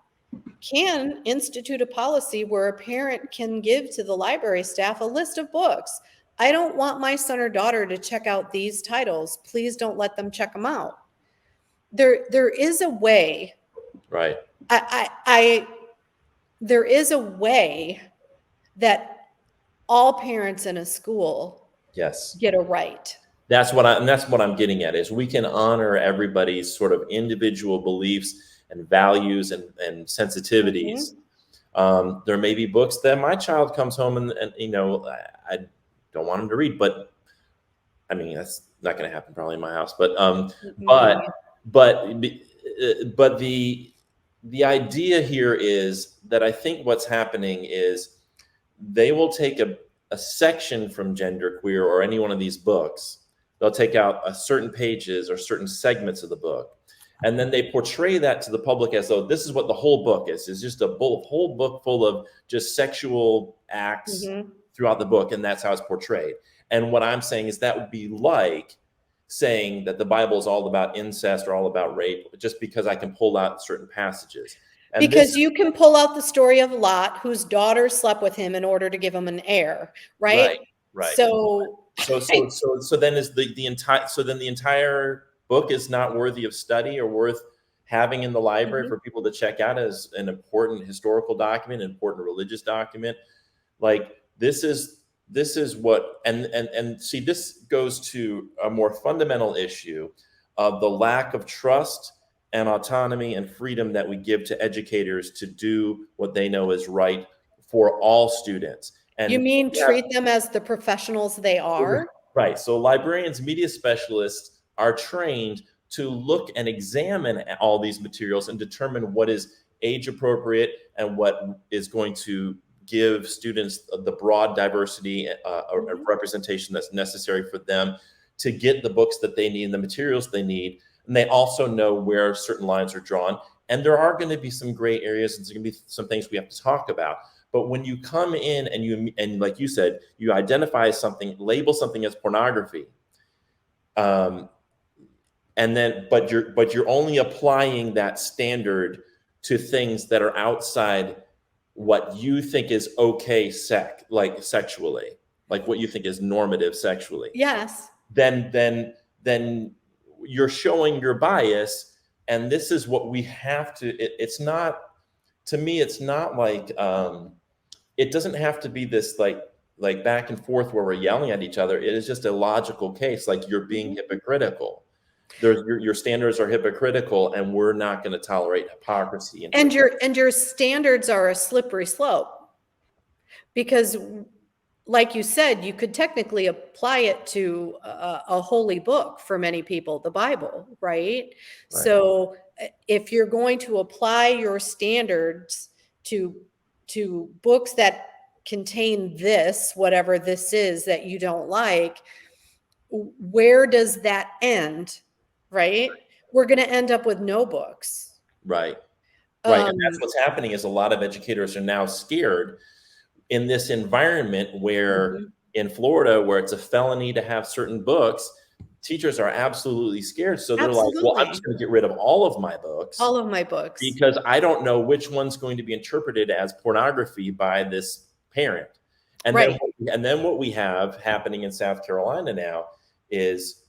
can institute a policy where a parent can give to the library staff a list of books. I don't want my son or daughter to check out these titles. Please don't let them check them out. There is a way. Right. There is a way that all parents in a school Yes. get a right. That's what I'm getting at, is we can honor everybody's sort of individual beliefs and values and sensitivities. There may be books that my child comes home and you know, I don't want him to read, but I mean, that's not going to happen probably in my house, but the idea here is that I think what's happening is they will take a section from genderqueer or any one of these books. They'll take out a certain pages or certain segments of the book, and then they portray that to the public as though this is what the whole book is. It's just a whole book full of just sexual acts throughout the book, and that's how it's portrayed. And what I'm saying is that would be like saying that the Bible is all about incest or all about rape, just because I can pull out certain passages. And because you can pull out the story of Lot, whose daughter slept with him in order to give him an heir, right? Right. So then is the entire book is not worthy of study or worth having in the library for people to check out as an important historical document, an important religious document. Like this is what, and see, this goes to a more fundamental issue of the lack of trust and autonomy and freedom that we give to educators to do what they know is right for all students. And you mean treat them as the professionals they are? Right. So librarians, media specialists are trained to look and examine all these materials and determine what is age appropriate and what is going to give students the broad diversity of representation that's necessary for them to get the books that they need and the materials they need. And they also know where certain lines are drawn. And there are going to be some gray areas, and there's going to be some things we have to talk about. But when you come in and like you said, you identify something, label something as pornography, but you're only applying that standard to things that are outside what you think is okay like sexually, like what you think is normative sexually. Yes. Then you're showing your bias, and this is what we have to. It's not, to me, it's not like it doesn't have to be this like back and forth where we're yelling at each other. It is just a logical case, like you're being hypocritical. Your standards are hypocritical, and we're not going to tolerate hypocrisy. And your standards are a slippery slope, because like you said, you could technically apply it to a holy book for many people, the Bible, right? So if you're going to apply your standards to books that contain this, whatever this is that you don't like, where does that end, right? We're going to end up with no books. Right. And that's what's happening, is a lot of educators are now scared in this environment where in Florida, where it's a felony to have certain books, teachers are absolutely scared. So they're like, well, I'm just going to get rid of all of my books. All of my books. Because I don't know which one's going to be interpreted as pornography by this parent. And then what we have happening in South Carolina now is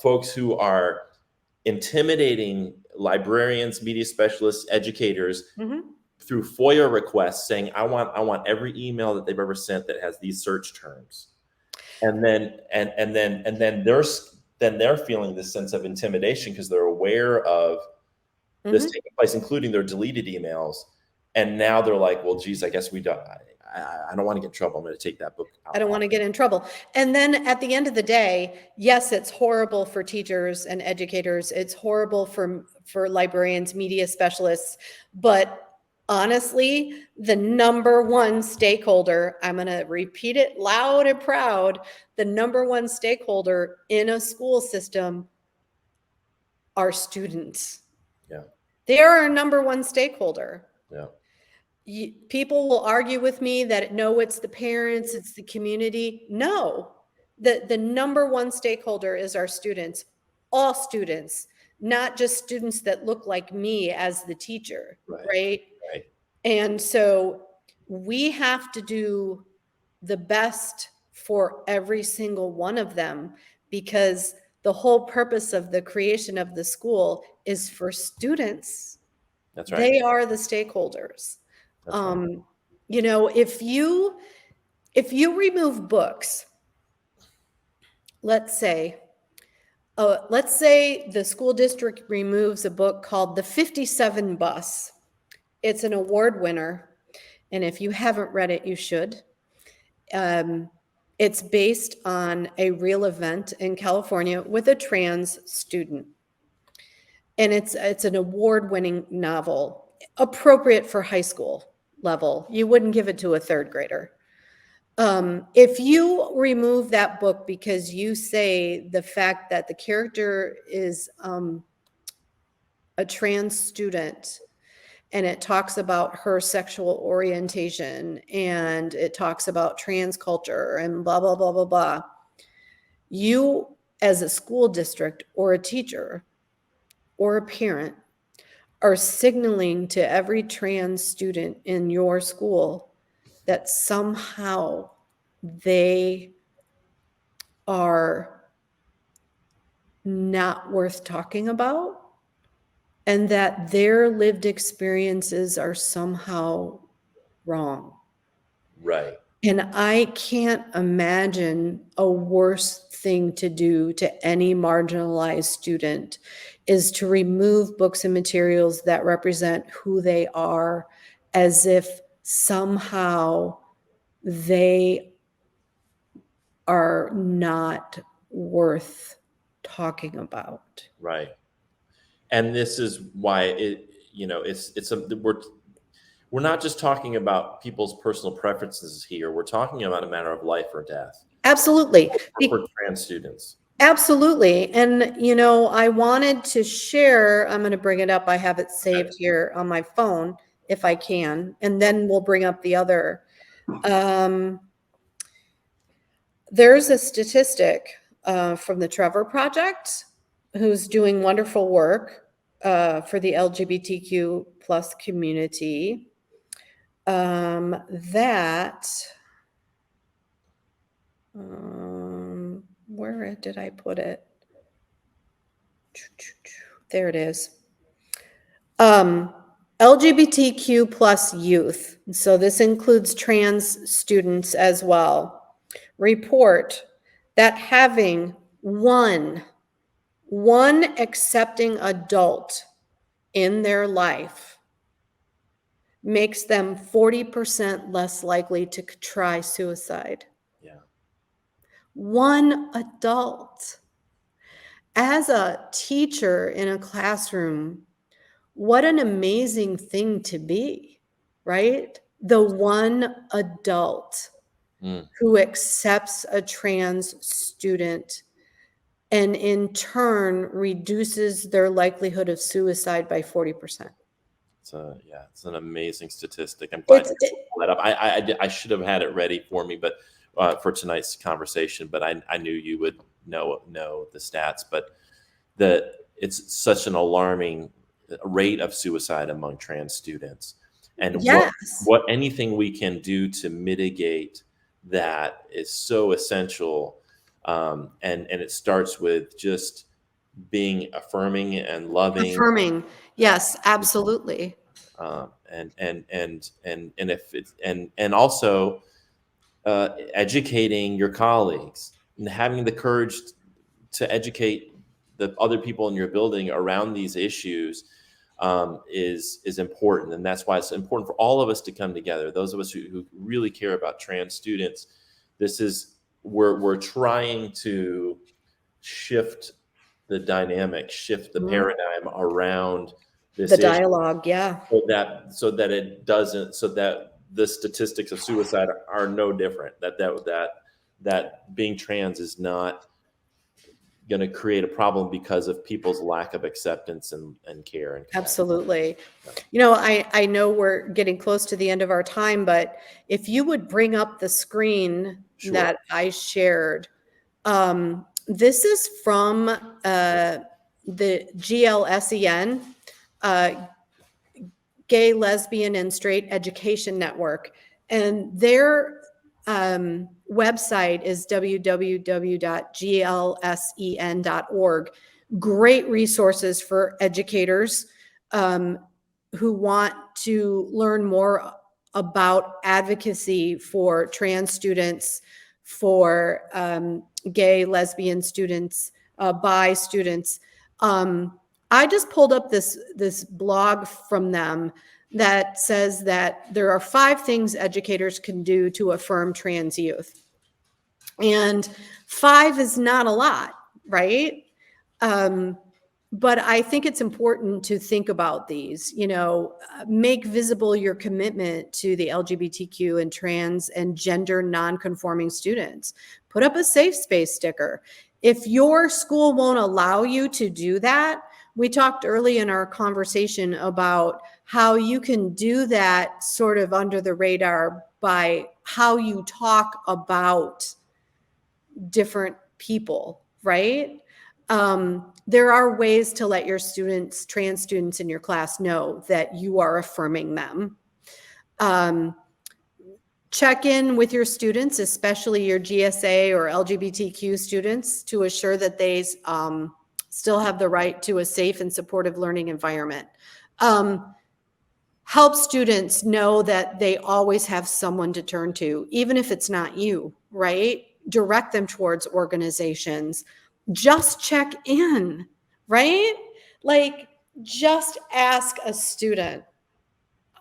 folks who are intimidating librarians, media specialists, educators through FOIA requests, saying, I want every email that they've ever sent that has these search terms. And then they're feeling this sense of intimidation because they're aware of this taking place, including their deleted emails. And now they're like, well, geez, I guess I don't want to get in trouble. I'm going to take that book out. I don't want to get in trouble. And then at the end of the day, yes, it's horrible for teachers and educators. It's horrible for librarians, media specialists. But honestly, the number one stakeholder, I'm going to repeat it loud and proud, the number one stakeholder in a school system are students. Yeah. They are our number one stakeholder. Yeah. People will argue with me that no, it's the parents, it's the community. No, the number one stakeholder is our students, all students, not just students that look like me as the teacher, right? And so we have to do the best for every single one of them, because the whole purpose of the creation of the school is for students. That's right. They are the stakeholders. That's right. You know, if you remove books, let's say the school district removes a book called The 57 Bus. It's an award winner, and if you haven't read it, you should. It's based on a real event in California with a trans student. And it's an award-winning novel, appropriate for high school level. You wouldn't give it to a third grader. If you remove that book because you say the fact that the character is a trans student, and it talks about her sexual orientation, and it talks about trans culture and blah, blah, blah, blah, blah, you as a school district or a teacher or a parent are signaling to every trans student in your school that somehow they are not worth talking about, and that their lived experiences are somehow wrong. Right. And I can't imagine a worse thing to do to any marginalized student is to remove books and materials that represent who they are, as if somehow they are not worth talking about. Right. And this is why we're not just talking about people's personal preferences here. We're talking about a matter of life or death. Absolutely. For trans students. Absolutely. And, you know, I wanted to share, I'm going to bring it up. I have it saved here on my phone if I can, and then we'll bring up the other. There's a statistic from the Trevor Project, who's doing wonderful work for the LGBTQ plus community, where did I put it? There it is. LGBTQ plus youth. So this includes trans students as well. Report that having one accepting adult in their life makes them 40% less likely to try suicide. Yeah. One adult. As a teacher in a classroom, what an amazing thing to be, right? The one adult who accepts a trans student and in turn reduces their likelihood of suicide by 40%. It's an amazing statistic. I'm glad you pulled that up. I should have had it ready for me, but for tonight's conversation, but I knew you would know the stats. But it's such an alarming rate of suicide among trans students, and what anything we can do to mitigate that is so essential. And it starts with just being affirming and loving. Affirming, yes, absolutely. And also educating your colleagues and having the courage to educate the other people in your building around these issues is important. And that's why it's important for all of us to come together. Those of us who really care about trans students, we're trying to shift the dynamic, shift the paradigm around this the dialogue, so that the statistics of suicide are no different. That being trans is not going to create a problem because of people's lack of acceptance and care. And absolutely. You know, I know we're getting close to the end of our time, but if you would bring up the screen that I shared, this is from the GLSEN, Gay, Lesbian, and Straight Education Network. And their website is www.glsen.org. Great resources for educators who want to learn more about advocacy for trans students, for gay, lesbian students, bi students. I just pulled up this blog from them that says that there are 5 things educators can do to affirm trans youth. And 5 is not a lot, right? But I think it's important to think about these, make visible your commitment to the LGBTQ and trans and gender nonconforming students. Put up a safe space sticker. If your school won't allow you to do that, we talked early in our conversation about how you can do that sort of under the radar by how you talk about different people, right? There are ways to let your students, trans students in your class, know that you are affirming them. Check in with your students, especially your GSA or LGBTQ students, to assure that they still have the right to a safe and supportive learning environment. Help students know that they always have someone to turn to, even if it's not you, right? Direct them towards organizations. Just check in, right? Like, just ask a student,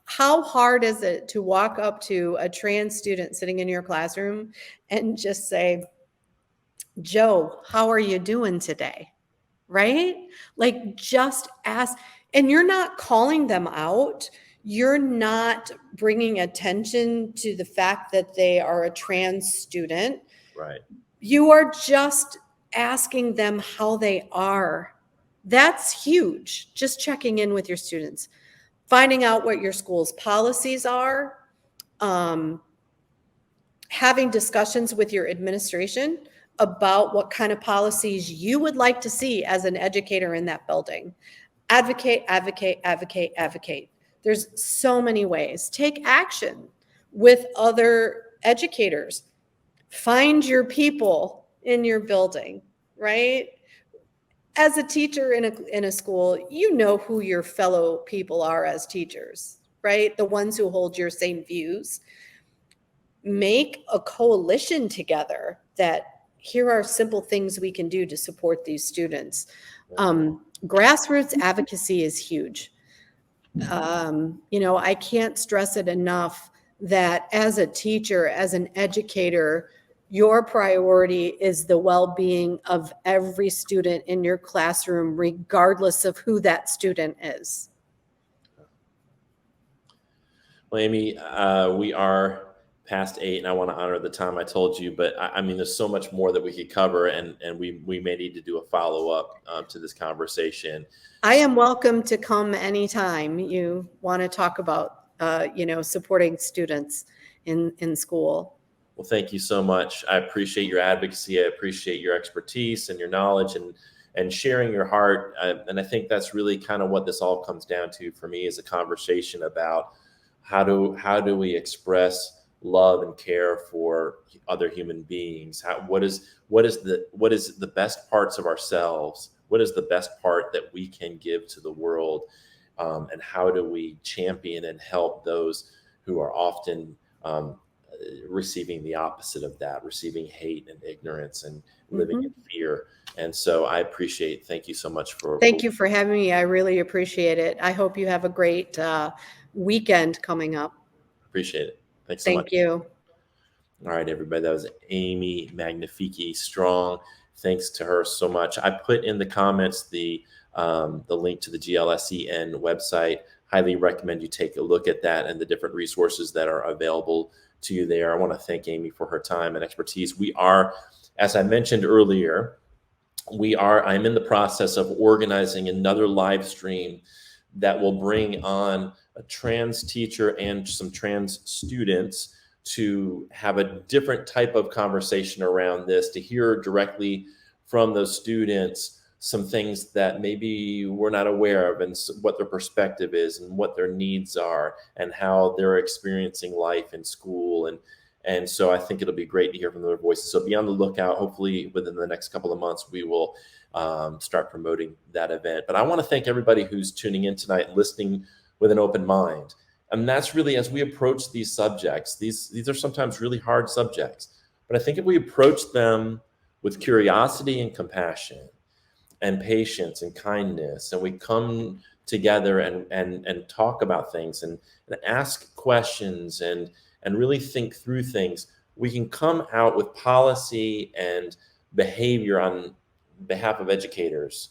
how hard is it to walk up to a trans student sitting in your classroom and just say, Joe, how are you doing today? Right? Like, just ask. And you're not calling them out. You're not bringing attention to the fact that they are a trans student. Right. You are just asking them how they are. That's huge. Just checking in with your students, finding out what your school's policies are, having discussions with your administration about what kind of policies you would like to see as an educator in that building. Advocate, advocate, advocate, advocate. There's so many ways. Take action with other educators. Find your people in your building, right? As a teacher in a school, you know who your fellow people are as teachers, right? The ones who hold your same views. Make a coalition together that here are simple things we can do to support these students. Grassroots advocacy is huge. I can't stress it enough that as a teacher, as an educator, your priority is the well-being of every student in your classroom, regardless of who that student is. Well, Amy, we are past 8, and I want to honor the time I told you, but I mean, there's so much more that we could cover, and we may need to do a follow-up to this conversation. I am welcome to come anytime you want to talk about, supporting students in school. Well, thank you so much. I appreciate your advocacy. I appreciate your expertise and your knowledge and sharing your heart. And I think that's really kind of what this all comes down to for me, is a conversation about how do we express love and care for other human beings? What is the best parts of ourselves? What is the best part that we can give to the world? And how do we champion and help those who are often receiving the opposite of that, receiving hate and ignorance and living in fear? And so thank you so much Thank you for having me. I really appreciate it. I hope you have a great weekend coming up. Appreciate it. Thanks so much. Thank you. All right, everybody. That was Amy Magnafichi Strong. Thanks to her so much. I put in the comments the link to the GLSEN website. Highly recommend you take a look at that and the different resources that are available to you there. I want to thank Amy for her time and expertise. We are, as I mentioned earlier, I'm in the process of organizing another live stream that will bring on a trans teacher and some trans students to have a different type of conversation around this, to hear directly from those students some things that maybe we're not aware of, and what their perspective is and what their needs are and how they're experiencing life in school. And so I think it'll be great to hear from their voices. So be on the lookout. Hopefully within the next couple of months, we will start promoting that event. But I want to thank everybody who's tuning in tonight and listening with an open mind. And that's really, as we approach these subjects, these are sometimes really hard subjects. But I think if we approach them with curiosity and compassion and patience and kindness, and we come together and talk about things and ask questions and really think through things, we can come out with policy and behavior on behalf of educators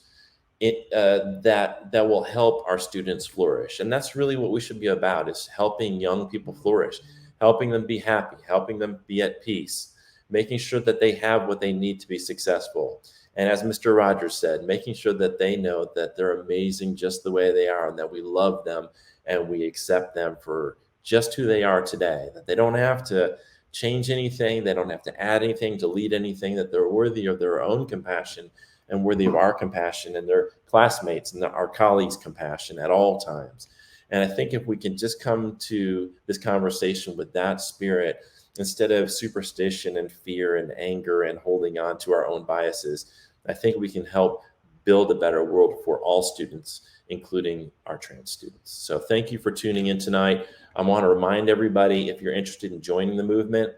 that will help our students flourish. And that's really what we should be about, is helping young people flourish, helping them be happy, helping them be at peace, making sure that they have what they need to be successful. And as Mr. Rogers said, making sure that they know that they're amazing just the way they are, and that we love them and we accept them for just who they are today, that they don't have to change anything, they don't have to add anything, delete anything, that they're worthy of their own compassion and worthy of our compassion and their classmates and our colleagues' compassion at all times. And I think if we can just come to this conversation with that spirit, instead of superstition and fear and anger and holding on to our own biases, I think we can help build a better world for all students, including our trans students. So thank you for tuning in tonight. I want to remind everybody, if you're interested in joining the movement,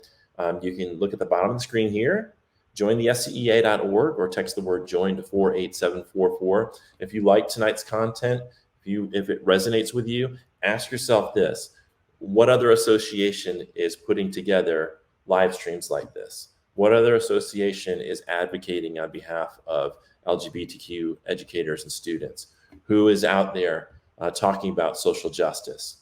you can look at the bottom of the screen here, join the SCEA.org, or text the word join to 48744. If you like tonight's content, if it resonates with you, ask yourself this: what other association is putting together live streams like this? What other association is advocating on behalf of LGBTQ educators and students? Who is out there talking about social justice?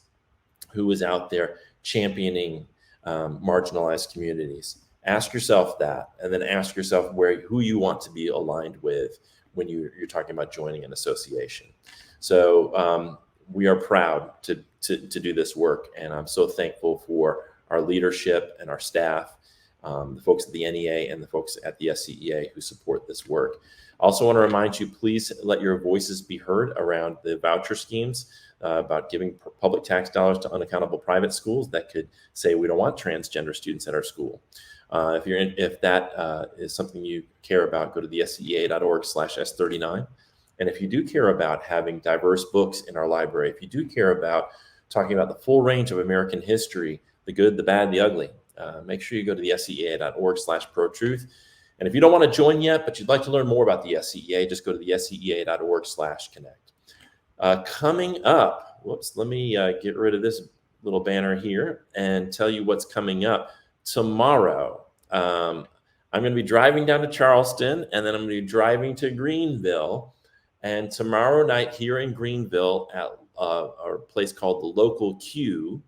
Who is out there championing marginalized communities? Ask yourself that, and then ask yourself who you want to be aligned with when you're talking about joining an association. So we are proud to do this work, and I'm so thankful for our leadership and our staff, the folks at the NEA and the folks at the SCEA who support this work. I also want to remind you, please let your voices be heard around the voucher schemes, about giving public tax dollars to unaccountable private schools that could say we don't want transgender students at our school. If that is something you care about, go to the SCEA.org/S39. And if you do care about having diverse books in our library, if you do care about talking about the full range of American history, the good, the bad, the ugly, make sure you go to the SCEA.org/pro-truth. And if you don't want to join yet, but you'd like to learn more about the SCEA, just go to the SCEA.org/connect. Coming up, let me get rid of this little banner here and tell you what's coming up. Tomorrow, I'm going to be driving down to Charleston, and then I'm going to be driving to Greenville. And tomorrow night here in Greenville at our place called the Local Q,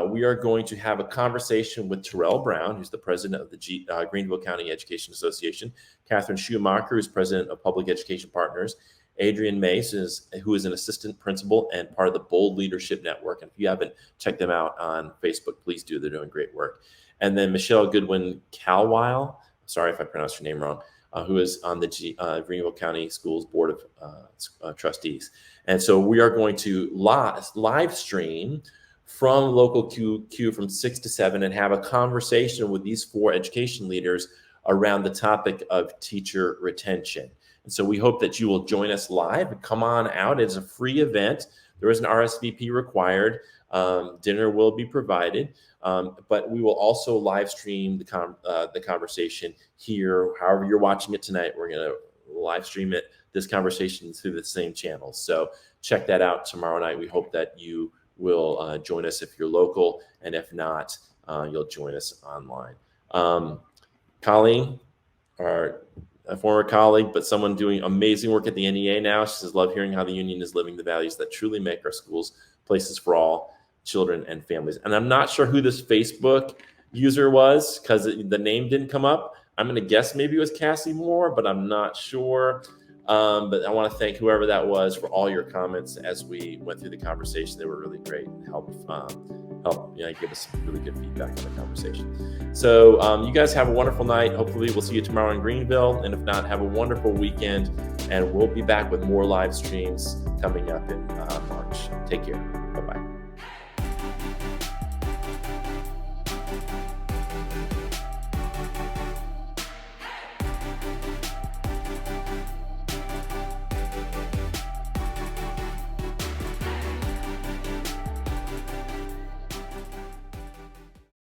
we are going to have a conversation with Terrell Brown, who's the president of the Greenville County Education Association, Catherine Schumacher, who's president of Public Education Partners, Adrian Mace, who is an assistant principal and part of the Bold Leadership Network. And if you haven't checked them out on Facebook, please do. They're doing great work. And then Michelle Goodwin Calwile, sorry if I pronounced your name wrong, who is on the Greenville County Schools Board of Trustees. And so we are going to live stream from Local Q from 6 to 7 and have a conversation with these 4 education leaders around the topic of teacher retention. And so we hope that you will join us live. Come on out. It's a free event. There is an RSVP required. Dinner will be provided, but we will also live stream the conversation here. However you're watching it tonight, we're going to live stream this conversation through the same channels. So check that out tomorrow night. We hope that you will join us if you're local, and if not, you'll join us online. Colleen, a former colleague, but someone doing amazing work at the NEA now. She says, love hearing how the union is living the values that truly make our schools places for all children and families. And I'm not sure who this Facebook user was because the name didn't come up. I'm going to guess maybe it was Cassie Moore, but I'm not sure. But I want to thank whoever that was for all your comments as we went through the conversation. They were really great and helped give us some really good feedback on the conversation. So you guys have a wonderful night. Hopefully we'll see you tomorrow in Greenville. And if not, have a wonderful weekend. And we'll be back with more live streams coming up in March. Take care. Bye-bye.